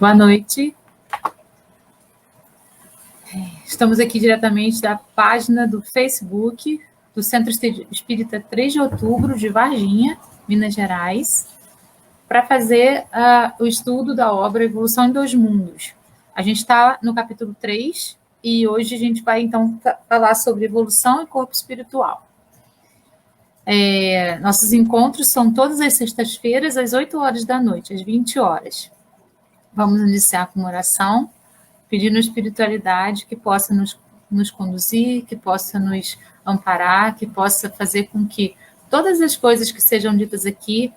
Boa noite. Estamos aqui diretamente da página do Facebook do Centro Espírita 3 de Outubro de Varginha, Minas Gerais, para fazer o estudo da obra Evolução em Dois Mundos. A gente está no capítulo 3 e hoje a gente vai, então, falar sobre evolução e corpo espiritual. Nossos encontros são todas as sextas-feiras, às 8 horas da noite, às 20 horas. Vamos iniciar com uma oração, pedindo a espiritualidade que possa nos conduzir, que possa nos amparar, que possa fazer com que todas as coisas que sejam ditas aqui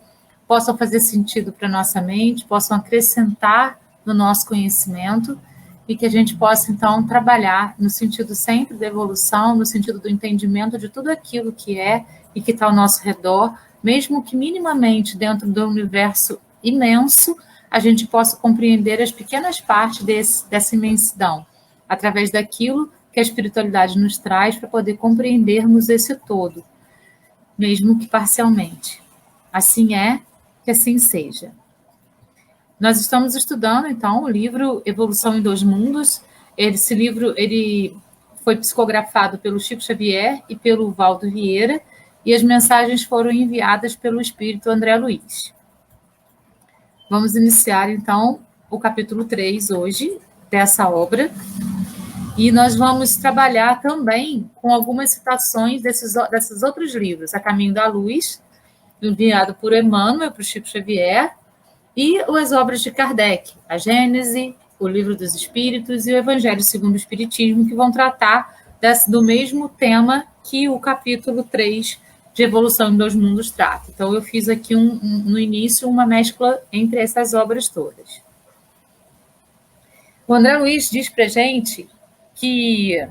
possam fazer sentido para a nossa mente, possam acrescentar no nosso conhecimento e que a gente possa, então, trabalhar no sentido sempre da evolução, no sentido do entendimento de tudo aquilo que é e que está ao nosso redor, mesmo que minimamente dentro do universo imenso, a gente possa compreender as pequenas partes dessa imensidão, através daquilo que a espiritualidade nos traz para poder compreendermos esse todo, mesmo que parcialmente. Assim é, que assim seja. Nós estamos estudando, então, o livro Evolução em Dois Mundos. Esse livro ele foi psicografado pelo Chico Xavier e pelo Valdo Vieira, e as mensagens foram enviadas pelo espírito André Luiz. Vamos iniciar, então, o capítulo 3 hoje, dessa obra, e nós vamos trabalhar também com algumas citações desses outros livros, A Caminho da Luz, enviado por Emmanuel, para o Chico Xavier, e as obras de Kardec, a Gênese, o Livro dos Espíritos e o Evangelho segundo o Espiritismo, que vão tratar do mesmo tema que o capítulo 3 de Evolução em Dois Mundos trata. Então, eu fiz aqui no início uma mescla entre essas obras todas. O André Luiz diz para a gente que,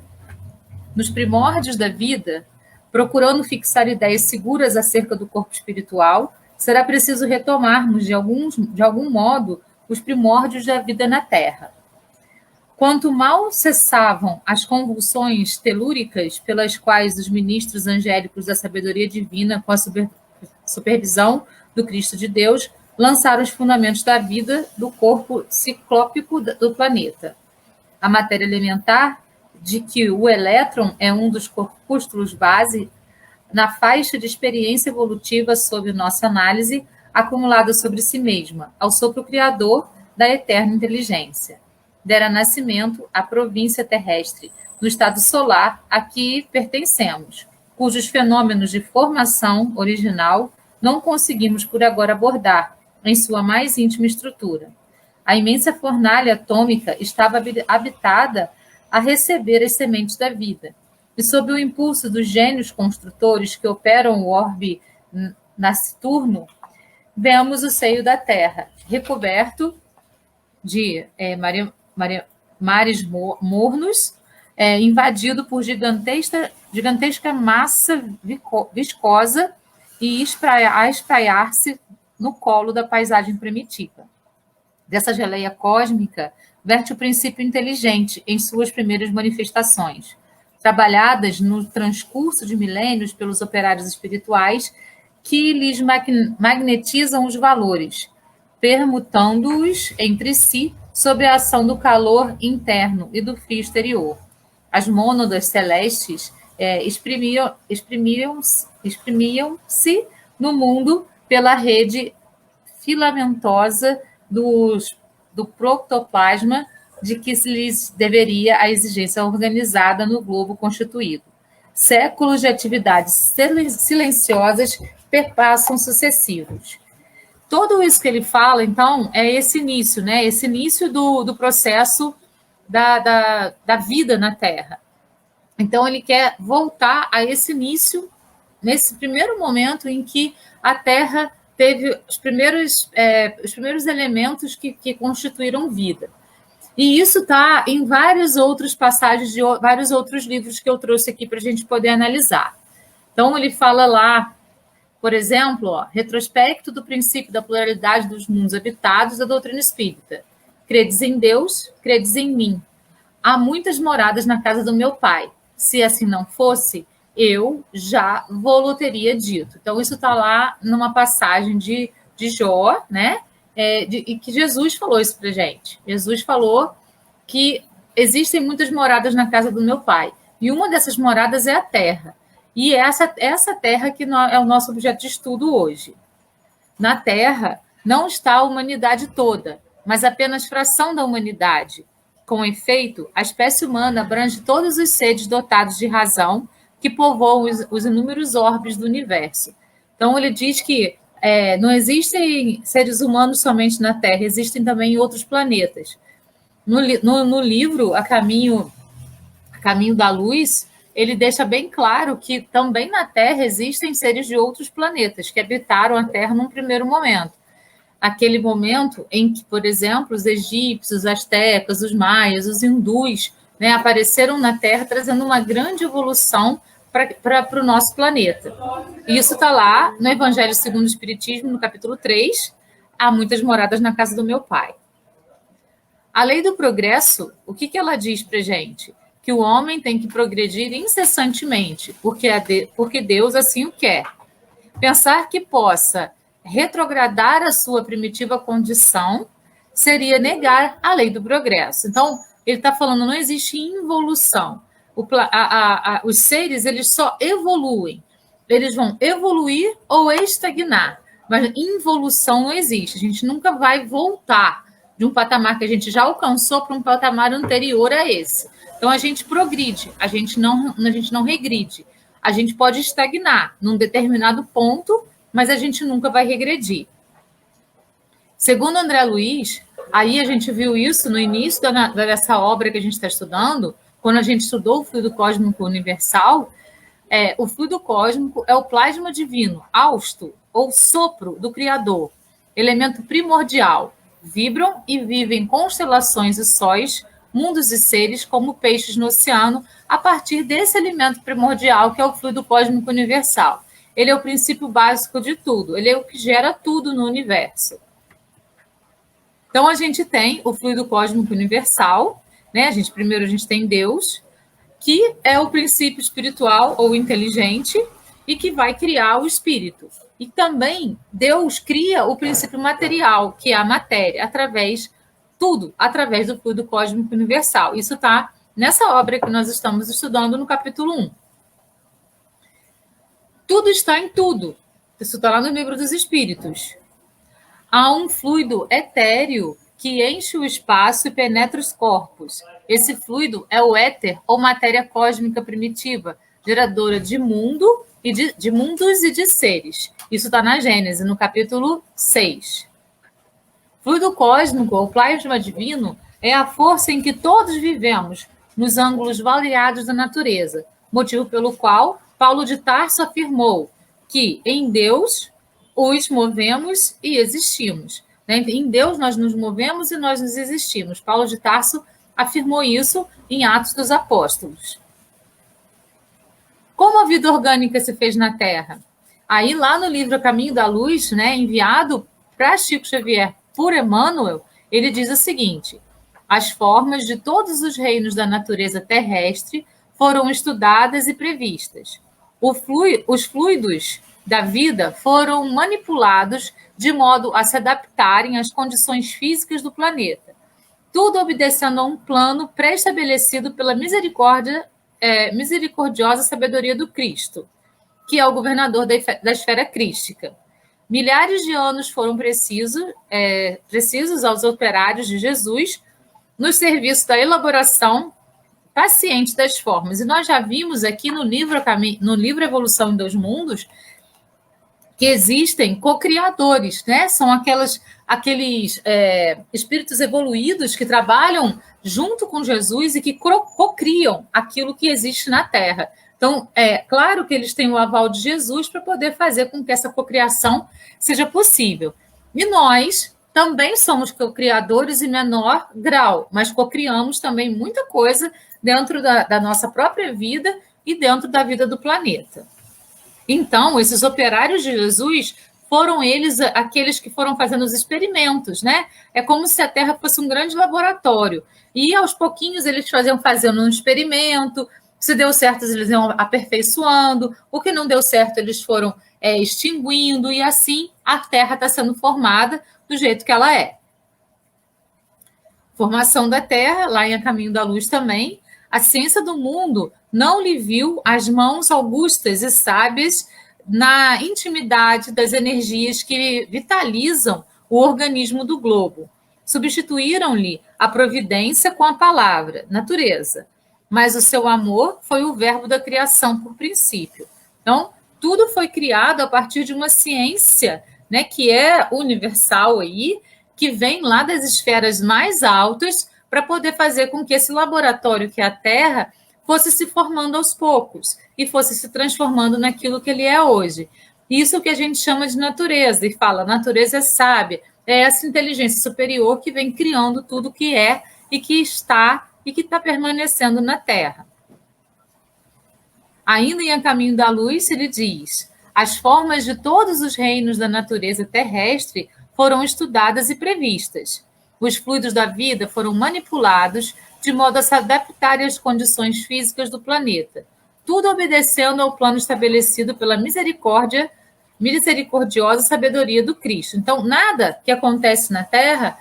nos primórdios da vida, procurando fixar ideias seguras acerca do corpo espiritual, será preciso retomarmos, de algum modo, os primórdios da vida na Terra. Quanto mal cessavam as convulsões telúricas pelas quais os ministros angélicos da sabedoria divina, com a supervisão do Cristo de Deus, lançaram os fundamentos da vida do corpo ciclópico do planeta. A matéria elementar, de que o elétron é um dos corpúsculos base, na faixa de experiência evolutiva sob nossa análise, acumulada sobre si mesma, ao sopro criador da eterna inteligência. Dera nascimento à província terrestre, no estado solar a que pertencemos, cujos fenômenos de formação original não conseguimos por agora abordar em sua mais íntima estrutura. A imensa fornalha atômica estava habitada a receber as sementes da vida, e sob o impulso dos gênios construtores que operam o orbe nasciturno, vemos o seio da Terra, recoberto de mares mornos, invadido por gigantesca massa viscosa e a espraiar-se no colo da paisagem primitiva. Dessa geleia cósmica, verte o princípio inteligente em suas primeiras manifestações, trabalhadas no transcurso de milênios pelos operários espirituais que lhes magnetizam os valores, permutando-os entre si sob a ação do calor interno e do frio exterior. As mônadas celestes exprimiam-se no mundo pela rede filamentosa do protoplasma de que se lhes deveria a exigência organizada no globo constituído. Séculos de atividades silenciosas perpassam sucessivos. Tudo isso que ele fala, então, é esse início, né? Esse início do processo da vida na Terra. Então, ele quer voltar a esse início, nesse primeiro momento em que a Terra teve os primeiros elementos que constituíram vida. E isso está em várias outras passagens de vários outros livros que eu trouxe aqui para a gente poder analisar. Então, ele fala lá, por exemplo, retrospecto do princípio da pluralidade dos mundos habitados da doutrina espírita. Credes em Deus, credes em mim. Há muitas moradas na casa do meu pai. Se assim não fosse, eu já vou-lo teria dito. Então, isso está lá numa passagem de Jó, né? e que Jesus falou isso para gente. Jesus falou que existem muitas moradas na casa do meu Pai. E uma dessas moradas é a terra. E essa terra que é o nosso objeto de estudo hoje. Na terra não está a humanidade toda, mas apenas fração da humanidade. Com efeito, a espécie humana abrange todos os seres dotados de razão que povoam os inúmeros orbes do universo. Então, ele diz que não existem seres humanos somente na Terra, existem também em outros planetas. No livro A Caminho da Luz, ele deixa bem claro que também na Terra existem seres de outros planetas que habitaram a Terra num primeiro momento. Aquele momento em que, por exemplo, os egípcios, os astecas, os maias, os hindus, né, apareceram na Terra trazendo uma grande evolução para o nosso planeta. E isso está lá no Evangelho segundo o Espiritismo, no capítulo 3, há muitas moradas na casa do meu Pai. A lei do progresso, o que ela diz para gente? Que o homem tem que progredir incessantemente, porque Deus assim o quer. Pensar que possa retrogradar a sua primitiva condição seria negar a lei do progresso. Então, ele está falando, não existe involução. Os seres, eles só evoluem. Eles vão evoluir ou estagnar, mas involução não existe. A gente nunca vai voltar de um patamar que a gente já alcançou para um patamar anterior a esse. Então, a gente progride, a gente não regride. A gente pode estagnar num determinado ponto, mas a gente nunca vai regredir. Segundo André Luiz, aí a gente viu isso no início dessa obra que a gente está estudando, quando a gente estudou o fluido cósmico universal. O fluido cósmico é o plasma divino, hausto, ou sopro do Criador, elemento primordial. Vibram e vivem constelações e sóis, mundos e seres como peixes no oceano, a partir desse elemento primordial que é o fluido cósmico universal. Ele é o princípio básico de tudo, ele é o que gera tudo no universo. Então, a gente tem o fluido cósmico universal, né? Primeiro a gente tem Deus, que é o princípio espiritual ou inteligente e que vai criar o espírito. E também Deus cria o princípio material, que é a matéria, através do fluido cósmico universal. Isso está nessa obra que nós estamos estudando no capítulo 1. Tudo está em tudo. Isso está lá no Livro dos Espíritos. Há um fluido etéreo que enche o espaço e penetra os corpos. Esse fluido é o éter, ou matéria cósmica primitiva, geradora de mundo e de mundos e de seres. Isso está na Gênesis, no capítulo 6. Fluido cósmico, ou plasma divino, é a força em que todos vivemos, nos ângulos variados da natureza, motivo pelo qual Paulo de Tarso afirmou que em Deus os movemos e existimos. Em Deus nós nos movemos e nós nos existimos. Paulo de Tarso afirmou isso em Atos dos Apóstolos. Como a vida orgânica se fez na Terra? Aí lá no livro A Caminho da Luz, né, enviado para Chico Xavier por Emmanuel, ele diz o seguinte: as formas de todos os reinos da natureza terrestre foram estudadas e previstas. Os fluidos da vida foram manipulados de modo a se adaptarem às condições físicas do planeta. Tudo obedecendo a um plano pré-estabelecido pela misericordiosa sabedoria do Cristo, que é o governador da esfera crística. Milhares de anos foram precisos aos operários de Jesus no serviço da elaboração paciente das formas. E nós já vimos aqui no livro Evolução em Dois Mundos que existem co-criadores, né? São aqueles espíritos evoluídos que trabalham junto com Jesus e que co-criam aquilo que existe na Terra. Então, é claro que eles têm o aval de Jesus para poder fazer com que essa cocriação seja possível. E nós também somos co-criadores em menor grau, mas co-criamos também muita coisa dentro da nossa própria vida e dentro da vida do planeta. Então, esses operários de Jesus foram eles aqueles que foram fazendo os experimentos, né? É como se a Terra fosse um grande laboratório. E, aos pouquinhos, eles fazendo um experimento. Se deu certo, eles iam aperfeiçoando. O que não deu certo, eles foram extinguindo. E, assim, a Terra está sendo formada do jeito que ela é. Formação da Terra, lá em A Caminho da Luz também, a ciência do mundo não lhe viu as mãos augustas e sábias na intimidade das energias que vitalizam o organismo do globo. Substituíram-lhe a providência com a palavra, natureza. Mas o seu amor foi o verbo da criação por princípio. Então, tudo foi criado a partir de uma ciência, né, que é universal aí, que vem lá das esferas mais altas para poder fazer com que esse laboratório que é a Terra fosse se formando aos poucos e fosse se transformando naquilo que ele é hoje. Isso que a gente chama de natureza, e fala, natureza é sábia, é essa inteligência superior que vem criando tudo que é e que está permanecendo na Terra. Ainda em A Caminho da Luz, ele diz: as formas de todos os reinos da natureza terrestre foram estudadas e previstas. Os fluidos da vida foram manipulados de modo a se adaptarem às condições físicas do planeta, tudo obedecendo ao plano estabelecido pela misericordiosa sabedoria do Cristo. Então, nada que acontece na Terra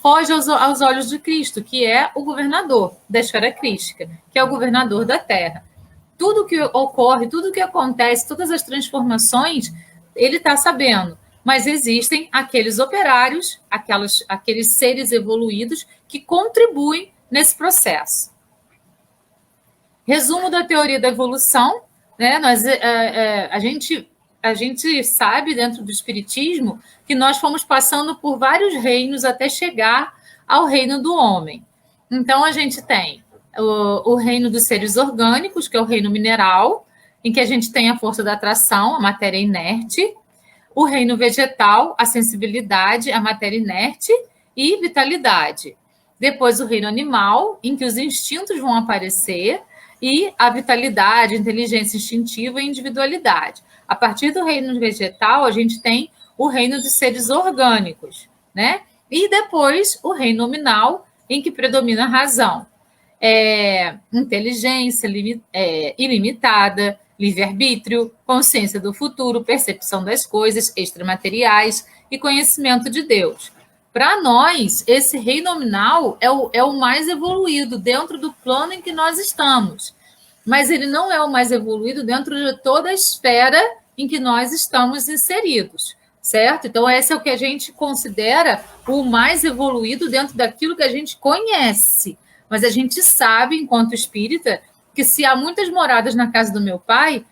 foge aos olhos de Cristo, que é o governador da esfera crística, que é o governador da Terra. Tudo que ocorre, tudo que acontece, todas as transformações, ele está sabendo. Mas existem aqueles operários, aqueles seres evoluídos que contribuem nesse processo. Resumo da teoria da evolução, né? A gente sabe, dentro do Espiritismo, que nós fomos passando por vários reinos até chegar ao reino do homem. Então, a gente tem o reino dos seres orgânicos, que é o reino mineral, em que a gente tem a força da atração, a matéria inerte. O reino vegetal, a sensibilidade, a matéria inerte e vitalidade. Depois o reino animal, em que os instintos vão aparecer, e a vitalidade, a inteligência instintiva e individualidade. A partir do reino vegetal, a gente tem o reino dos seres orgânicos, né? E depois o reino nominal, em que predomina a razão. Inteligência ilimitada, livre-arbítrio, consciência do futuro, percepção das coisas extramateriais e conhecimento de Deus. Para nós, esse reino nominal é o mais evoluído dentro do plano em que nós estamos. Mas ele não é o mais evoluído dentro de toda a esfera em que nós estamos inseridos, certo? Então, esse é o que a gente considera o mais evoluído dentro daquilo que a gente conhece. Mas a gente sabe, enquanto espírita, que se há muitas moradas na casa do meu pai,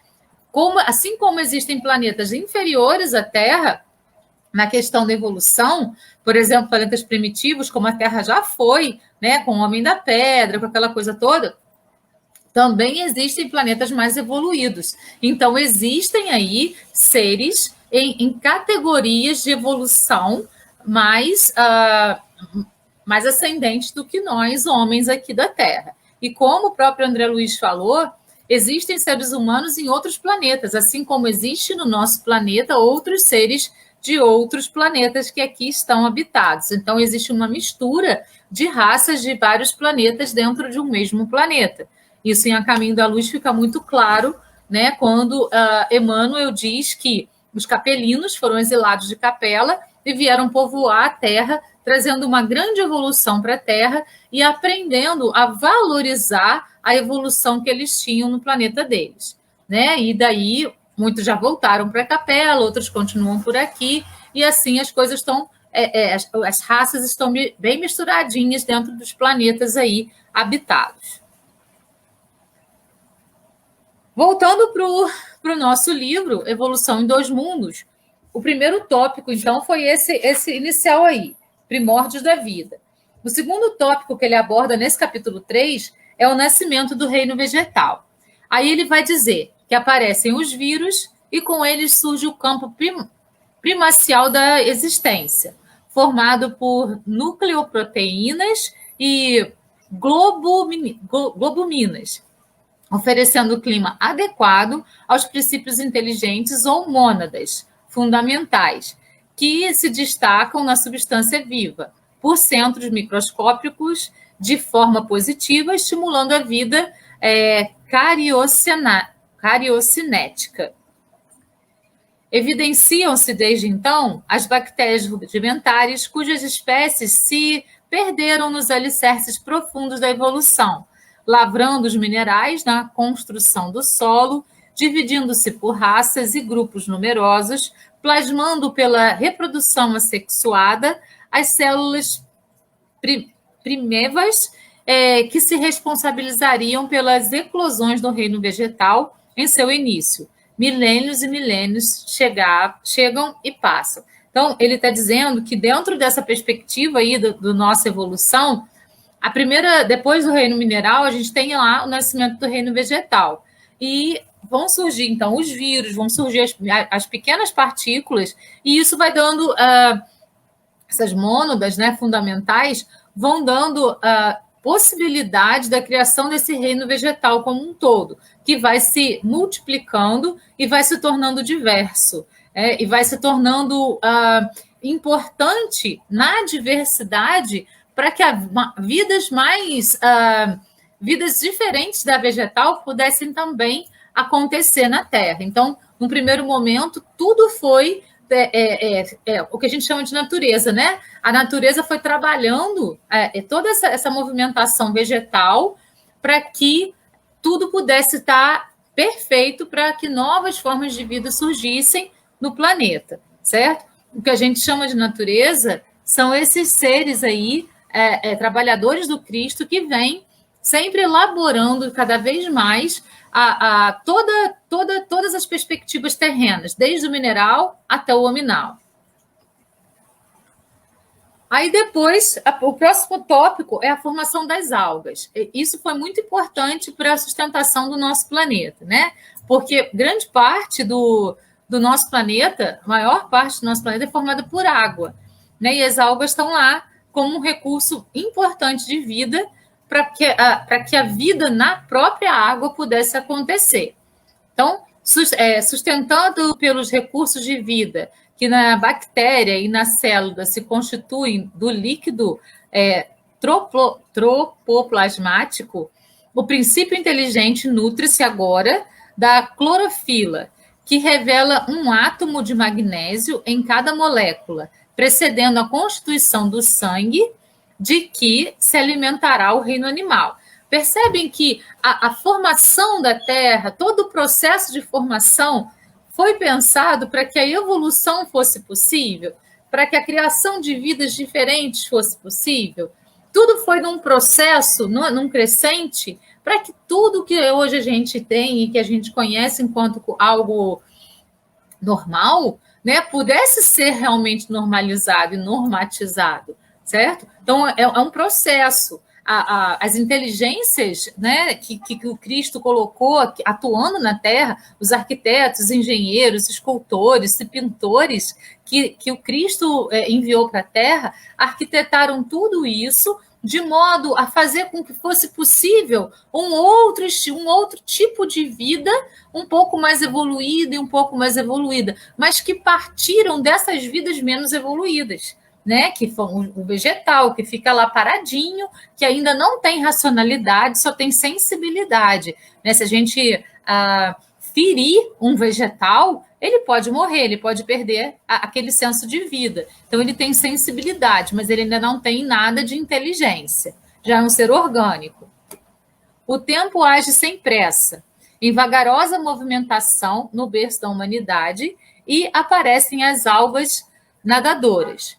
assim como existem planetas inferiores à Terra, na questão da evolução, por exemplo, planetas primitivos, como a Terra já foi, né, com o Homem da Pedra, com aquela coisa toda, também existem planetas mais evoluídos. Então, existem aí seres em categorias de evolução mais ascendentes do que nós, homens aqui da Terra. E como o próprio André Luiz falou, existem seres humanos em outros planetas, assim como existe no nosso planeta outros seres de outros planetas que aqui estão habitados. Então, existe uma mistura de raças de vários planetas dentro de um mesmo planeta. Isso em A Caminho da Luz fica muito claro, né, quando Emmanuel diz que os capelinos foram exilados de Capela e vieram povoar a Terra, trazendo uma grande evolução para a Terra e aprendendo a valorizar a evolução que eles tinham no planeta deles, né? E daí muitos já voltaram para a Capela, outros continuam por aqui, e assim as coisas estão, as raças estão bem misturadinhas dentro dos planetas aí habitados. Voltando para o nosso livro, Evolução em Dois Mundos, o primeiro tópico, então, foi esse inicial aí, Primórdios da Vida. O segundo tópico que ele aborda nesse capítulo 3 é o nascimento do reino vegetal. Aí ele vai dizer que aparecem os vírus e com eles surge o campo primacial da existência, formado por nucleoproteínas e globuminas, oferecendo o clima adequado aos princípios inteligentes ou mônadas fundamentais, que se destacam na substância viva, por centros microscópicos de forma positiva, estimulando a vida cariocinética. Evidenciam-se desde então as bactérias rudimentares, cujas espécies se perderam nos alicerces profundos da evolução, lavrando os minerais na construção do solo, dividindo-se por raças e grupos numerosos, plasmando pela reprodução assexuada as células primevas que se responsabilizariam pelas eclosões do reino vegetal em seu início. Milênios e milênios chegam e passam. Então, ele está dizendo que dentro dessa perspectiva aí do nossa evolução, a primeira, depois do reino mineral, a gente tem lá o nascimento do reino vegetal. E vão surgir, então, os vírus, vão surgir as pequenas partículas, e isso vai dando, essas mônadas, né, fundamentais, vão dando possibilidade da criação desse reino vegetal como um todo, que vai se multiplicando e vai se tornando diverso, e vai se tornando importante na diversidade para que vidas diferentes da vegetal pudessem também acontecer na Terra. Então, no primeiro momento, tudo foi o que a gente chama de natureza, né? A natureza foi trabalhando toda essa movimentação vegetal para que tudo pudesse estar perfeito para que novas formas de vida surgissem no planeta, certo? O que a gente chama de natureza são esses seres aí, trabalhadores do Cristo, que vêm sempre elaborando cada vez mais todas as perspectivas terrenas, desde o mineral até o hominal. Aí depois, o próximo tópico é a formação das algas. Isso foi muito importante para a sustentação do nosso planeta, né? Porque grande parte do nosso planeta, a maior parte do nosso planeta é formada por água, né? E as algas estão lá como um recurso importante de vida para que a vida na própria água pudesse acontecer. Então, sustentando pelos recursos de vida que na bactéria e na célula se constituem do líquido tropoplasmático, o princípio inteligente nutre-se agora da clorofila, que revela um átomo de magnésio em cada molécula, precedendo a constituição do sangue, de que se alimentará o reino animal. Percebem que a formação da Terra, todo o processo de formação foi pensado para que a evolução fosse possível, para que a criação de vidas diferentes fosse possível. Tudo foi num processo, num crescente, para que tudo que hoje a gente tem e que a gente conhece enquanto algo normal, né, pudesse ser realmente normalizado e normatizado, certo? Então, é um processo. As inteligências, né, que o Cristo colocou atuando na Terra, os arquitetos, engenheiros, escultores e pintores que o Cristo enviou para a Terra, arquitetaram tudo isso de modo a fazer com que fosse possível um outro tipo de vida um pouco mais evoluída e um pouco mais evoluída, mas que partiram dessas vidas menos evoluídas, né? Que foi o vegetal, que fica lá paradinho, que ainda não tem racionalidade, só tem sensibilidade, né? Se a gente ferir um vegetal, ele pode morrer, ele pode perder aquele senso de vida. Então, ele tem sensibilidade, mas ele ainda não tem nada de inteligência. Já é um ser orgânico. O tempo age sem pressa, em vagarosa movimentação no berço da humanidade, e aparecem as algas nadadoras,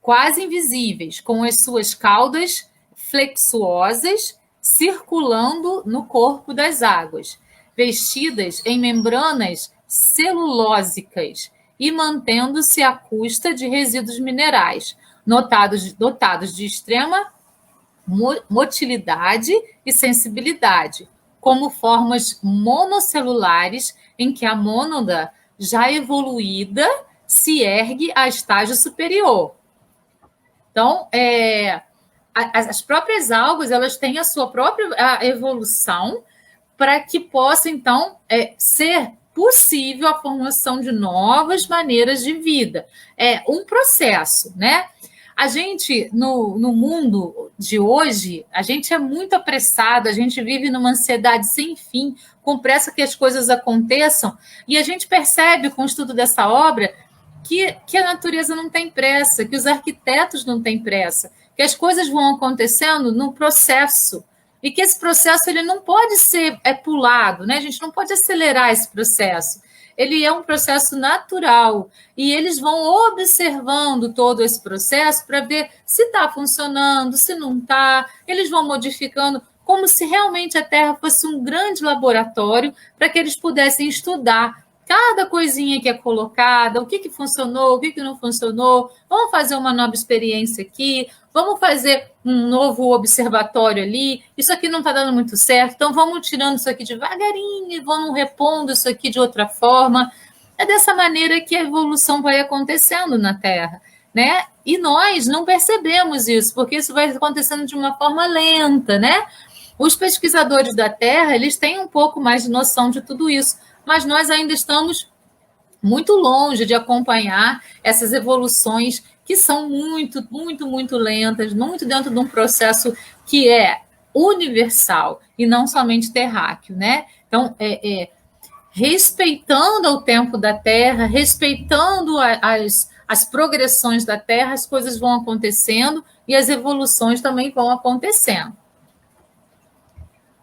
quase invisíveis, com as suas caudas flexuosas circulando no corpo das águas, vestidas em membranas celulósicas e mantendo-se à custa de resíduos minerais, dotados de extrema motilidade e sensibilidade, como formas monocelulares em que a mônada já evoluída se ergue a estágio superior. Então, as próprias algas, elas têm a sua própria evolução para que possa, então, ser possível a formação de novas maneiras de vida. É um processo, né? A gente, no mundo de hoje, a gente é muito apressado, a gente vive numa ansiedade sem fim, com pressa que as coisas aconteçam, e a gente percebe com o estudo dessa obra que a natureza não tem pressa, que os arquitetos não têm pressa, que as coisas vão acontecendo no processo, e que esse processo ele não pode ser pulado, né? A gente não pode acelerar esse processo. Ele é um processo natural e eles vão observando todo esse processo para ver se está funcionando, se não está. Eles vão modificando como se realmente a Terra fosse um grande laboratório para que eles pudessem estudar cada coisinha que é colocada, o que funcionou, o que não funcionou. Vamos fazer uma nova experiência aqui, vamos fazer um novo observatório ali. Isso aqui não está dando muito certo, então vamos tirando isso aqui devagarinho e vamos repondo isso aqui de outra forma. É dessa maneira que a evolução vai acontecendo na Terra, né? E nós não percebemos isso, porque isso vai acontecendo de uma forma lenta, né? Os pesquisadores da Terra, eles têm um pouco mais de noção de tudo isso, mas nós ainda estamos muito longe de acompanhar essas evoluções que são muito, muito, muito lentas, muito dentro de um processo que é universal e não somente terráqueo, né? Então, respeitando o tempo da Terra, respeitando as progressões da Terra, as coisas vão acontecendo e as evoluções também vão acontecendo.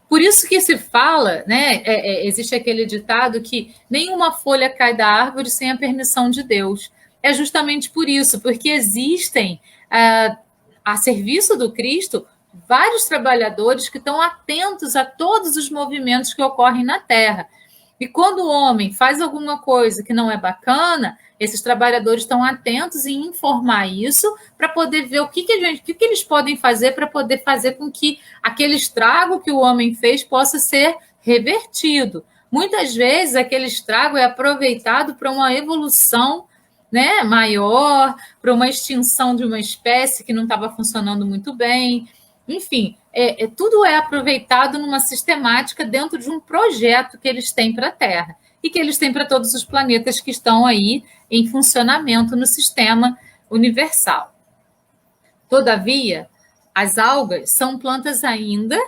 Por isso que se fala, né, existe aquele ditado que nenhuma folha cai da árvore sem a permissão de Deus. É justamente por isso, porque existem, a serviço do Cristo, vários trabalhadores que estão atentos a todos os movimentos que ocorrem na Terra. E quando o homem faz alguma coisa que não é bacana, esses trabalhadores estão atentos em informar isso para poder ver o que eles podem fazer para poder fazer com que aquele estrago que o homem fez possa ser revertido. Muitas vezes aquele estrago é aproveitado para uma evolução, né, maior, para uma extinção de uma espécie que não estava funcionando muito bem. Enfim, tudo é aproveitado numa sistemática dentro de um projeto que eles têm para a Terra e que eles têm para todos os planetas que estão aí em funcionamento no sistema universal. Todavia, as algas são plantas ainda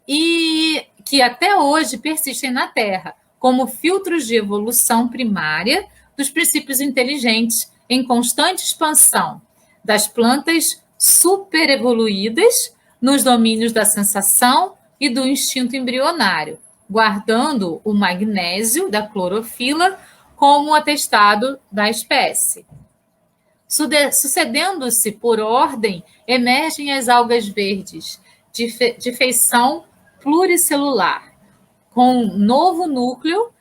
e que até hoje persistem na Terra como filtros de evolução primária dos princípios inteligentes em constante expansão das plantas superevoluídas nos domínios da sensação e do instinto embrionário, guardando o magnésio da clorofila como atestado da espécie. Sucedendo-se por ordem, emergem as algas verdes, de feição pluricelular, com um novo núcleo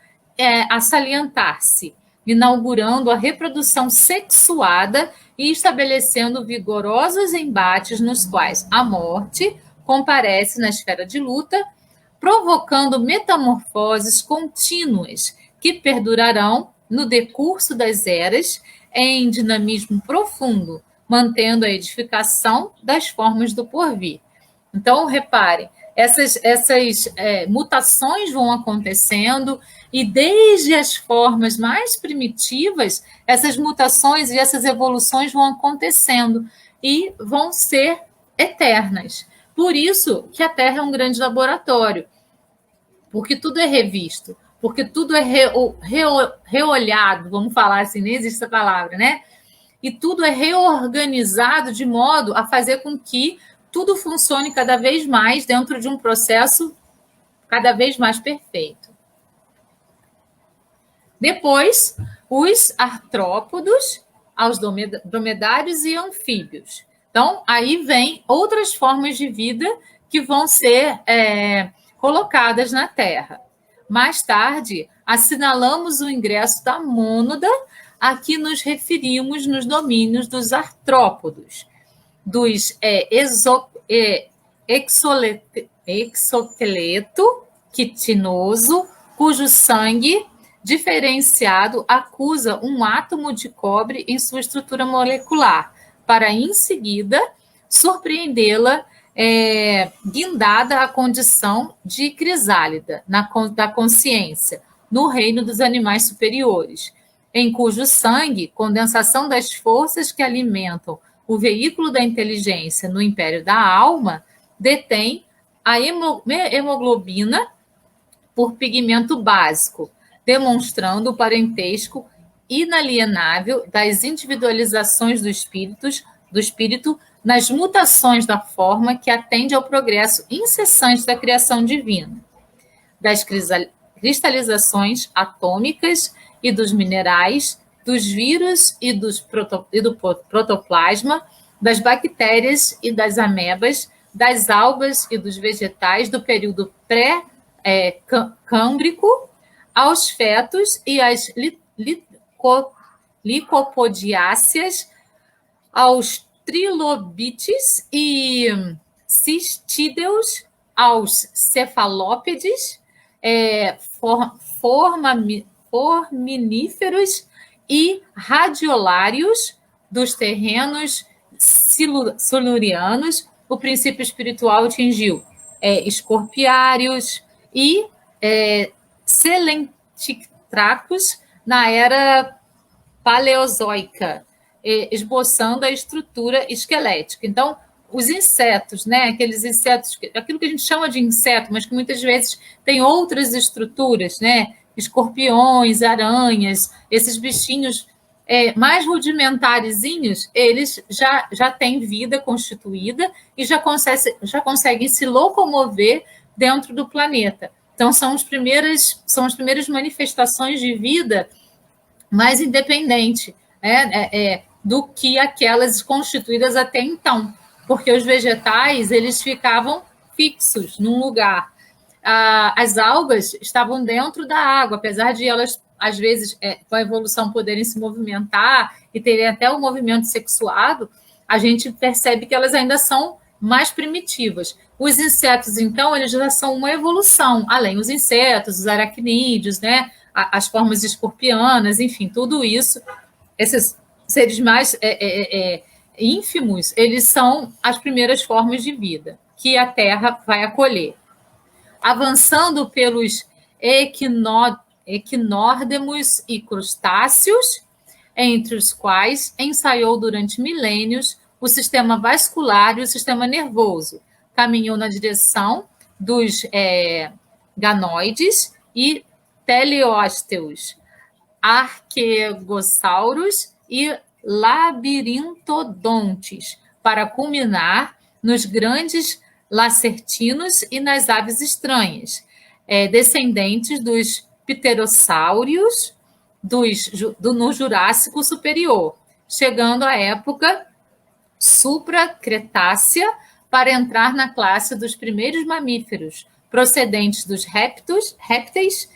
a salientar-se, inaugurando a reprodução sexuada e estabelecendo vigorosos embates nos quais a morte comparece na esfera de luta, provocando metamorfoses contínuas que perdurarão no decurso das eras em dinamismo profundo, mantendo a edificação das formas do porvir. Então, reparem, essas mutações vão acontecendo e desde as formas mais primitivas, essas mutações e essas evoluções vão acontecendo e vão ser eternas. Por isso que a Terra é um grande laboratório, porque tudo é revisto, porque tudo é reolhado, vamos falar assim, nem existe essa palavra, né? E tudo é reorganizado de modo a fazer com que tudo funcione cada vez mais dentro de um processo cada vez mais perfeito. Depois, os artrópodos, aos dromedários e anfíbios. Então, aí vem outras formas de vida que vão ser colocadas na Terra. Mais tarde, assinalamos o ingresso da mônada, a que nos referimos nos domínios dos artrópodos, dos exoesqueleto quitinoso, cujo sangue diferenciado acusa um átomo de cobre em sua estrutura molecular, para em seguida surpreendê-la guindada à condição de crisálida da consciência, no reino dos animais superiores, em cujo sangue, condensação das forças que alimentam o veículo da inteligência no império da alma, detém a hemoglobina por pigmento básico, demonstrando o parentesco inalienável das individualizações do espírito nas mutações da forma que atende ao progresso incessante da criação divina, das cristalizações atômicas e dos minerais, dos vírus e do protoplasma, das bactérias e das amebas, das algas e dos vegetais do período pré-câmbrico aos fetos e às licopodiáceas, aos trilobites e cistídeos, aos cefalópodes, forminíferos e radiolários dos terrenos silurianos. O princípio espiritual atingiu escorpiários e selentictracos na era paleozoica, esboçando a estrutura esquelética. Então, os insetos, né, aqueles insetos, aquilo que a gente chama de inseto, mas que muitas vezes tem outras estruturas, né, escorpiões, aranhas, esses bichinhos mais rudimentarezinhos, eles já têm vida constituída e já conseguem se locomover dentro do planeta. Então, são as primeiras manifestações de vida mais independente, né, do que aquelas constituídas até então, porque os vegetais eles ficavam fixos num lugar. As algas estavam dentro da água, apesar de elas, às vezes, com a evolução, poderem se movimentar e terem até o movimento sexuado, a gente percebe que elas ainda são mais primitivas. Os insetos, então, eles já são uma evolução, além dos insetos, os aracnídeos, né, as formas escorpianas, enfim, tudo isso, esses seres mais ínfimos, eles são as primeiras formas de vida que a Terra vai acolher. Avançando pelos equinórdemos e crustáceos, entre os quais ensaiou durante milênios o sistema vascular e o sistema nervoso. Caminhou na direção dos ganoides e teleósteos, arquegossauros e labirintodontes, para culminar nos grandes lacertinos e nas aves estranhas, descendentes dos pterossáurios no Jurássico Superior, chegando à época supracretácea para entrar na classe dos primeiros mamíferos, procedentes dos répteis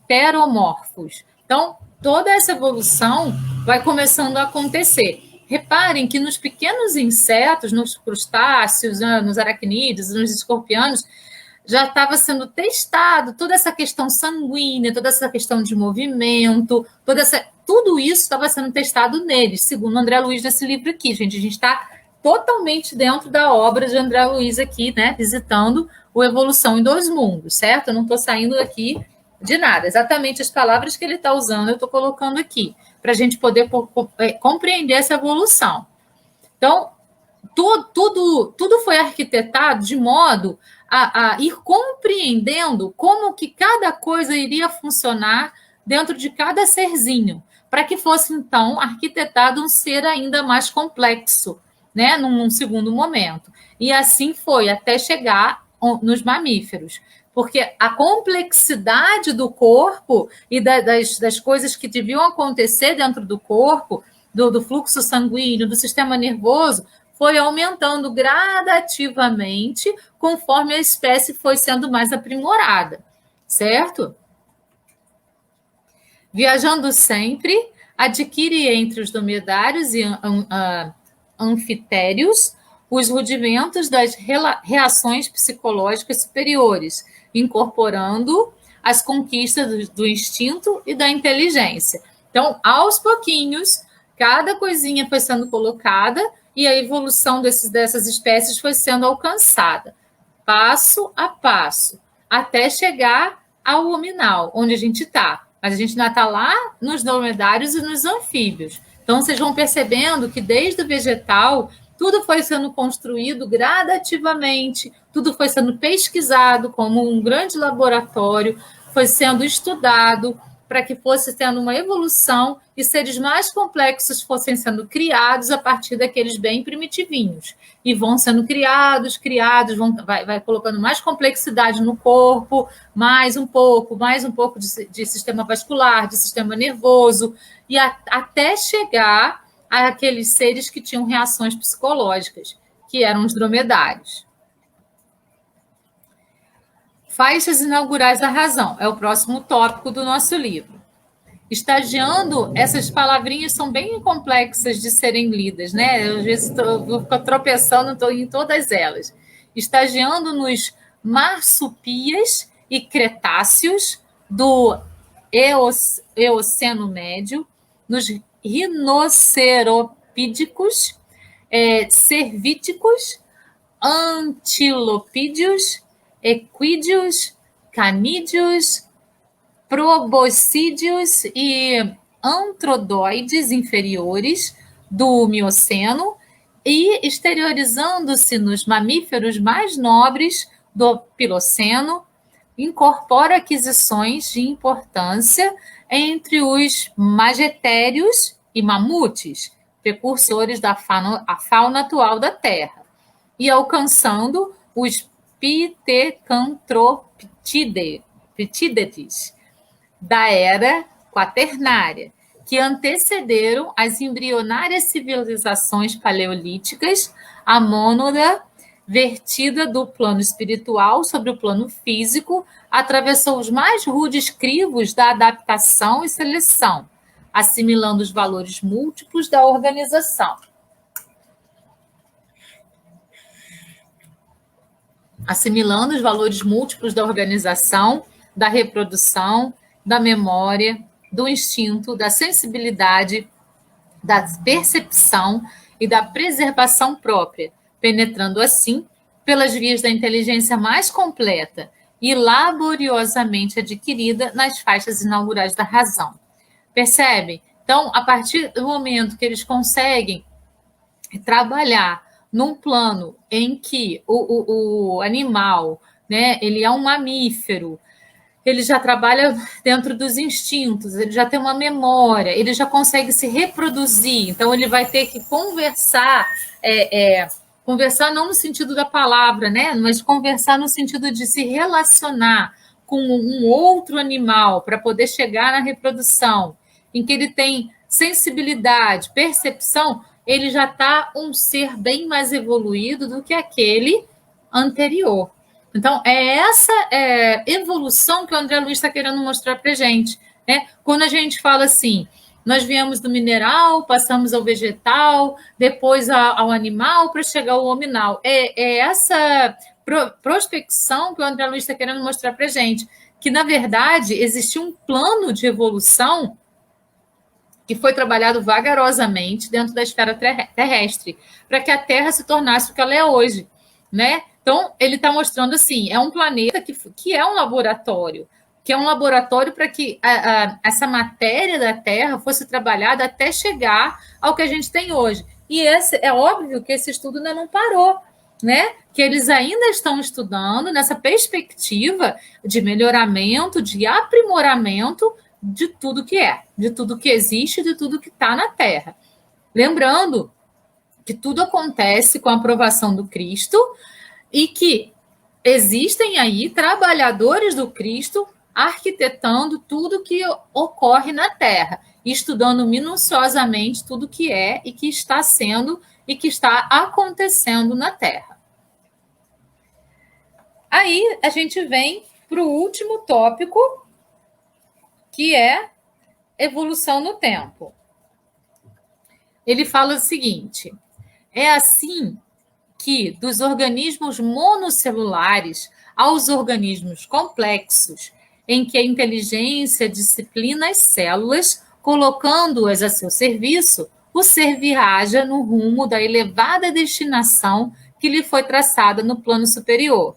pteromorfos. Então, toda essa evolução vai começando a acontecer. Reparem que nos pequenos insetos, nos crustáceos, nos aracnídeos, nos escorpianos, já estava sendo testado toda essa questão sanguínea, toda essa questão de movimento, tudo isso estava sendo testado neles, segundo André Luiz nesse livro aqui. Gente, a gente está totalmente dentro da obra de André Luiz aqui, né, visitando o Evolução em Dois Mundos, certo? Eu não estou saindo aqui de nada. Exatamente as palavras que ele está usando, eu estou colocando aqui, para a gente poder compreender essa evolução. Então, tudo foi arquitetado de modo a ir compreendendo como que cada coisa iria funcionar dentro de cada serzinho, para que fosse, então, arquitetado um ser ainda mais complexo, né, num segundo momento. E assim foi, até chegar nos mamíferos. Porque a complexidade do corpo e das coisas que deviam acontecer dentro do corpo, do fluxo sanguíneo, do sistema nervoso, foi aumentando gradativamente conforme a espécie foi sendo mais aprimorada, certo? Viajando sempre, adquire entre os dromedários e anfitérios os rudimentos das reações psicológicas superiores, incorporando as conquistas do instinto e da inteligência. Então, aos pouquinhos, cada coisinha foi sendo colocada e a evolução dessas espécies foi sendo alcançada, passo a passo, até chegar ao hominal, onde a gente está. Mas a gente ainda está lá nos dromedários e nos anfíbios. Então, vocês vão percebendo que desde o vegetal, tudo foi sendo construído gradativamente, tudo foi sendo pesquisado como um grande laboratório, foi sendo estudado para que fosse tendo uma evolução e seres mais complexos fossem sendo criados a partir daqueles bem primitivinhos. E vão sendo criados, vai colocando mais complexidade no corpo, mais um pouco de sistema vascular, de sistema nervoso, e até chegar àqueles seres que tinham reações psicológicas, que eram os dromedários. Faixas inaugurais da razão é o próximo tópico do nosso livro. Estagiando, essas palavrinhas são bem complexas de serem lidas, né? Eu, às vezes, vou ficar tropeçando em todas elas. Estagiando nos marsupias e cretáceos do Eoceno Médio, nos rinoceropídicos, cervíticos, antilopídeos, equídeos, canídeos, proboscídeos e antrodóides inferiores do Mioceno e exteriorizando-se nos mamíferos mais nobres do Piloceno, incorpora aquisições de importância entre os magetérios e mamutes, precursores da fauna atual da Terra, e alcançando os Pithecanthropídeos da era quaternária, que antecederam as embrionárias civilizações paleolíticas, a mônada vertida do plano espiritual sobre o plano físico, atravessou os mais rudes crivos da adaptação e seleção, assimilando os valores múltiplos da organização. Assimilando os valores múltiplos da organização, da reprodução, da memória, do instinto, da sensibilidade, da percepção e da preservação própria, penetrando assim pelas vias da inteligência mais completa e laboriosamente adquirida nas faixas inaugurais da razão. Percebem? Então, a partir do momento que eles conseguem trabalhar num plano em que o animal, né, ele é um mamífero, ele já trabalha dentro dos instintos, ele já tem uma memória, ele já consegue se reproduzir, então ele vai ter que conversar, conversar não no sentido da palavra, né, mas conversar no sentido de se relacionar com um outro animal para poder chegar na reprodução, em que ele tem sensibilidade, percepção, ele já está um ser bem mais evoluído do que aquele anterior. Então, é essa evolução que o André Luiz está querendo mostrar para a gente. Né? Quando a gente fala assim, nós viemos do mineral, passamos ao vegetal, depois ao animal, para chegar ao hominal. É essa prospecção que o André Luiz está querendo mostrar para a gente, que, na verdade, existe um plano de evolução que foi trabalhado vagarosamente dentro da esfera terrestre, para que a Terra se tornasse o que ela é hoje, né? Então, ele está mostrando assim, é um planeta que é um laboratório, para que essa matéria da Terra fosse trabalhada até chegar ao que a gente tem hoje. E é óbvio que esse estudo ainda não parou, né? Que eles ainda estão estudando nessa perspectiva de melhoramento, de aprimoramento de tudo que de tudo que existe, de tudo que está na Terra. Lembrando que tudo acontece com a aprovação do Cristo e que existem aí trabalhadores do Cristo arquitetando tudo que ocorre na Terra, estudando minuciosamente tudo que é e que está sendo e que está acontecendo na Terra. Aí a gente vem para o último tópico, que é evolução no tempo. Ele fala o seguinte: é assim que dos organismos monocelulares aos organismos complexos, em que a inteligência disciplina as células, colocando-as a seu serviço, o ser viaja no rumo da elevada destinação que lhe foi traçada no plano superior,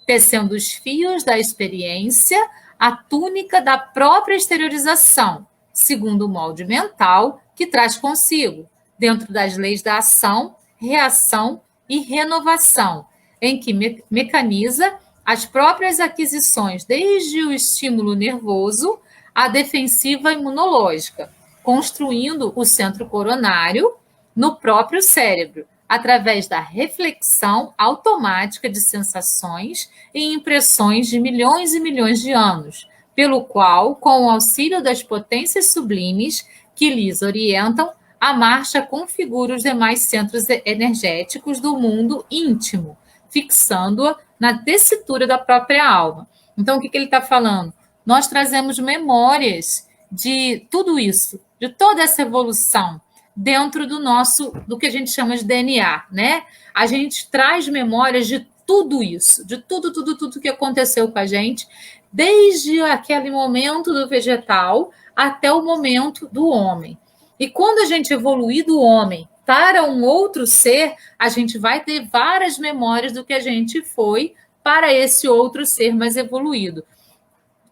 tecendo os fios da experiência, a túnica da própria exteriorização, segundo o molde mental que traz consigo, dentro das leis da ação, reação e renovação, em que mecaniza as próprias aquisições, desde o estímulo nervoso à defensiva imunológica, construindo o centro coronário no próprio cérebro, através da reflexão automática de sensações e impressões de milhões e milhões de anos, pelo qual, com o auxílio das potências sublimes que lhes orientam, a marcha configura os demais centros energéticos do mundo íntimo, fixando-a na tessitura da própria alma. Então, o que ele está falando? Nós trazemos memórias de tudo isso, de toda essa evolução, dentro do que a gente chama de DNA, né? A gente traz memórias de tudo isso, de tudo que aconteceu com a gente, desde aquele momento do vegetal até o momento do homem. E quando a gente evoluir do homem para um outro ser, a gente vai ter várias memórias do que a gente foi para esse outro ser mais evoluído.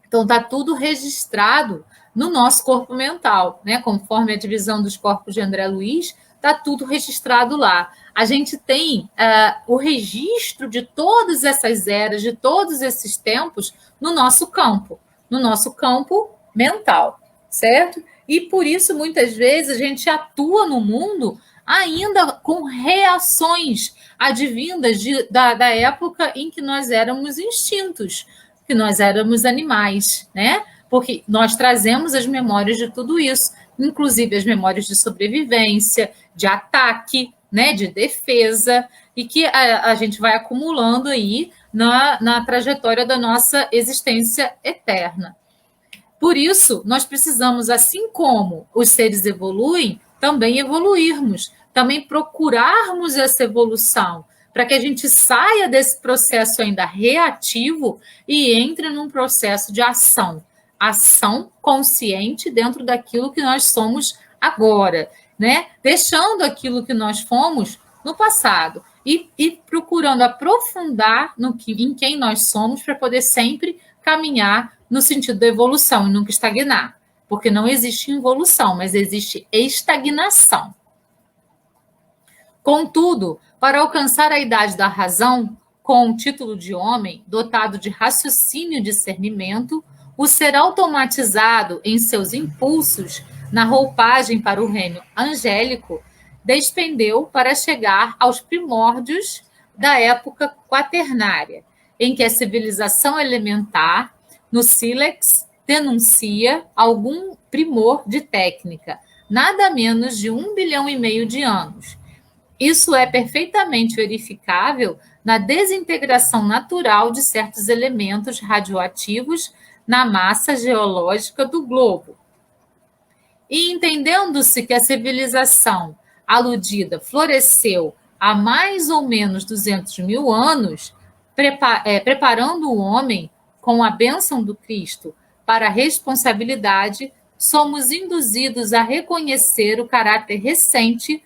Então, está tudo registrado no nosso corpo mental, né? Conforme a divisão dos corpos de André Luiz, está tudo registrado lá. A gente tem o registro de todas essas eras, de todos esses tempos, no nosso campo mental, certo? E por isso, muitas vezes, a gente atua no mundo ainda com reações advindas da época em que nós éramos instintos, que nós éramos animais, né? Porque nós trazemos as memórias de tudo isso, inclusive as memórias de sobrevivência, de ataque, né, de defesa, e que a gente vai acumulando aí na trajetória da nossa existência eterna. Por isso, nós precisamos, assim como os seres evoluem, também evoluirmos, também procurarmos essa evolução, para que a gente saia desse processo ainda reativo e entre num processo de ação consciente dentro daquilo que nós somos agora, né? Deixando aquilo que nós fomos no passado e procurando aprofundar em quem nós somos para poder sempre caminhar no sentido da evolução e nunca estagnar, porque não existe evolução, mas existe estagnação. Contudo, para alcançar a idade da razão, com o título de homem, dotado de raciocínio e discernimento, o ser automatizado em seus impulsos, na roupagem para o reino angélico, despendeu para chegar aos primórdios da época quaternária, em que a civilização elementar, no sílex, denuncia algum primor de técnica, nada menos de 1,5 bilhão de anos. Isso é perfeitamente verificável na desintegração natural de certos elementos radioativos na massa geológica do globo. E entendendo-se que a civilização aludida floresceu há mais ou menos 200 mil anos, preparando o homem com a bênção do Cristo para a responsabilidade, somos induzidos a reconhecer o caráter recente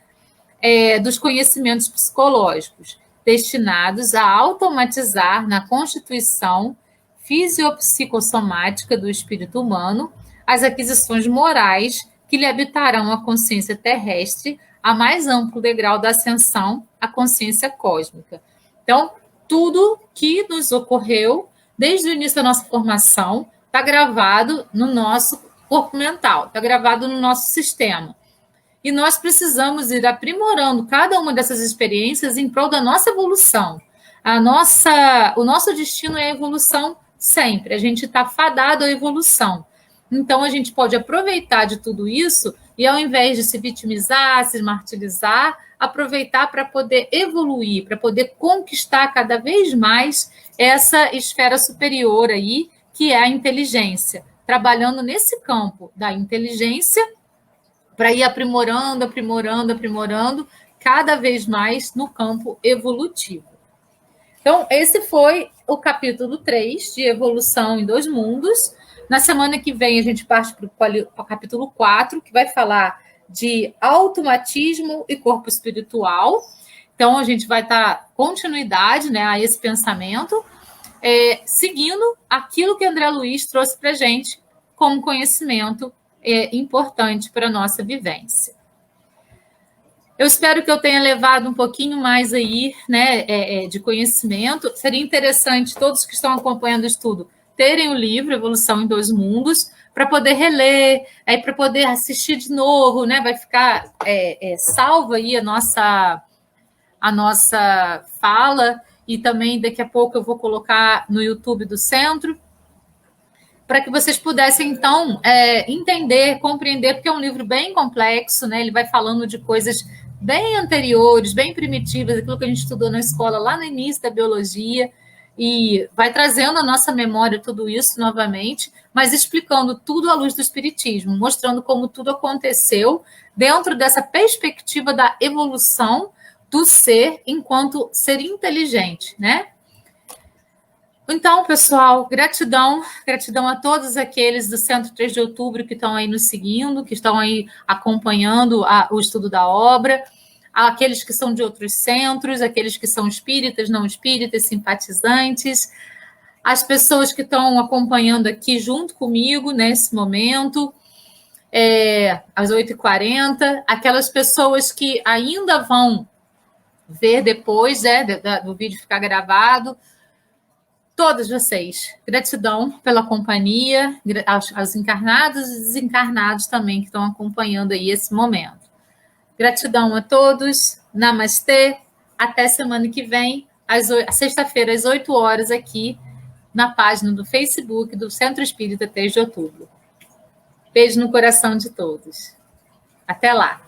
dos conhecimentos psicológicos, destinados a automatizar na constituição fisiopsicossomática do espírito humano as aquisições morais que lhe habitarão a consciência terrestre a mais amplo degrau da ascensão à consciência cósmica. Então, tudo que nos ocorreu desde o início da nossa formação está gravado no nosso corpo mental, está gravado no nosso sistema. E nós precisamos ir aprimorando cada uma dessas experiências em prol da nossa evolução. O nosso destino é a evolução sempre. A gente está fadado à evolução. Então, a gente pode aproveitar de tudo isso e, ao invés de se vitimizar, se martirizar, aproveitar para poder evoluir, para poder conquistar cada vez mais essa esfera superior aí, que é a inteligência. Trabalhando nesse campo da inteligência, para ir aprimorando cada vez mais no campo evolutivo. Então, esse foi o capítulo 3 de Evolução em Dois Mundos. Na semana que vem, a gente parte para o capítulo 4, que vai falar de automatismo e corpo espiritual. Então, a gente vai dar continuidade, né, a esse pensamento, seguindo aquilo que André Luiz trouxe para a gente como conhecimento importante para a nossa vivência. Eu espero que eu tenha levado um pouquinho mais aí, né, de conhecimento. Seria interessante todos que estão acompanhando o estudo terem o livro Evolução em Dois Mundos, para poder reler, aí para poder assistir de novo, né? Vai ficar salva aí a nossa fala, e também daqui a pouco eu vou colocar no YouTube do Centro, para que vocês pudessem, então, entender, compreender, porque é um livro bem complexo, né? Ele vai falando de coisas bem anteriores, bem primitivas, aquilo que a gente estudou na escola lá no início da biologia, e vai trazendo à nossa memória tudo isso novamente, mas explicando tudo à luz do Espiritismo, mostrando como tudo aconteceu dentro dessa perspectiva da evolução do ser enquanto ser inteligente, né? Então, pessoal, gratidão a todos aqueles do Centro 3 de Outubro que estão aí nos seguindo, que estão aí acompanhando o estudo da obra, aqueles que são de outros centros, aqueles que são espíritas, não espíritas, simpatizantes, as pessoas que estão acompanhando aqui junto comigo nesse momento, às 8h40, aquelas pessoas que ainda vão ver depois do vídeo ficar gravado. Todos vocês, gratidão pela companhia, aos encarnados e desencarnados também que estão acompanhando aí esse momento. Gratidão a todos, namastê, até semana que vem, sexta-feira, às 8 horas, aqui na página do Facebook do Centro Espírita 3 de Outubro. Beijo no coração de todos. Até lá.